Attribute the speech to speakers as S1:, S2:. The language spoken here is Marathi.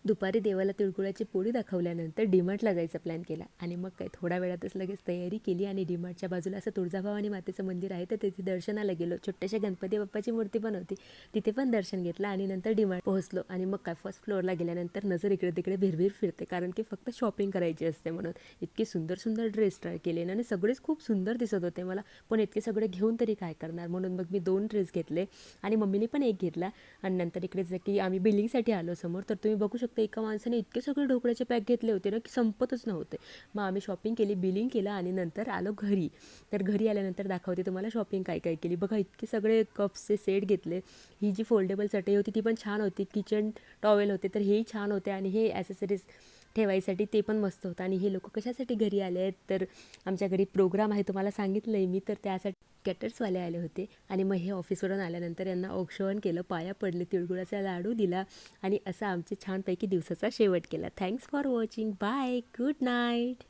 S1: दुपारी देवाला तिळगुळाची पोळी दाखवल्यानंतर डीमार्टला जायचा प्लॅन केला आणि मग काय थोड्या वेळातच लगेच तयारी केली आणि डीमार्टच्या बाजूला असं तुळजाभवानी मातेचं मंदिर आहे तर तिथे दर्शनाला गेलो. छोट्याशा गणपती बाप्पाची मूर्ती पण होती, तिथे पण दर्शन घेतलं आणि नंतर डीमार्ट पोहोचलो. आणि मग काय फर्स्ट फ्लोअरला गेल्यानंतर नजर इकडे तिकडे भिरभिर फिरते, कारण की फक्त शॉपिंग करायची असते म्हणून. इतके सुंदर सुंदर ड्रेस ट्राय केले आणि सगळेच खूप सुंदर दिसत होते मला, पण इतके सगळे घेऊन तरी काय करणार, म्हणून मग मी 2 ड्रेस घेतले आणि मम्मीने पण एक घेतला. आणि नंतर इकडे जे की आम्ही बिलिंगसाठी आलो समोर, तर तुम्ही बघू शकता एका माणसाने इतके सगळे ढोकळ्याचे पॅक घेतले होते ना की संपतच नव्हते. मग आम्ही शॉपिंग केली, बिलिंग केलं आणि नंतर आलो घरी. तर घरी आल्यानंतर दाखवते तुम्हाला शॉपिंग काय काय केली. बघा इतके सगळे कप्सचे सेट घेतले. ही जी फोल्डेबल चटई होती ती पण छान होती. किचन टॉवेल होते तर हेही छान होते आणि हे ॲसेसरीज ठेवायसाठी ते पण मस्त होतं. आणि हे लोक कशासाठी घरी आले आहेत, तर आमच्या घरी प्रोग्राम आहे तुम्हाला सांगितलं आहे मी, तर त्यासाठी कॅटर्सवाले आले होते. आणि मग हे ऑफिसवरून आल्यानंतर यांना औक्षवण केलं, पाया पडले, तिळगुळाचा लाडू दिला आणि असा आमच्या छानपैकी दिवसाचा शेवट केला. Thanks for watching. Bye, good night.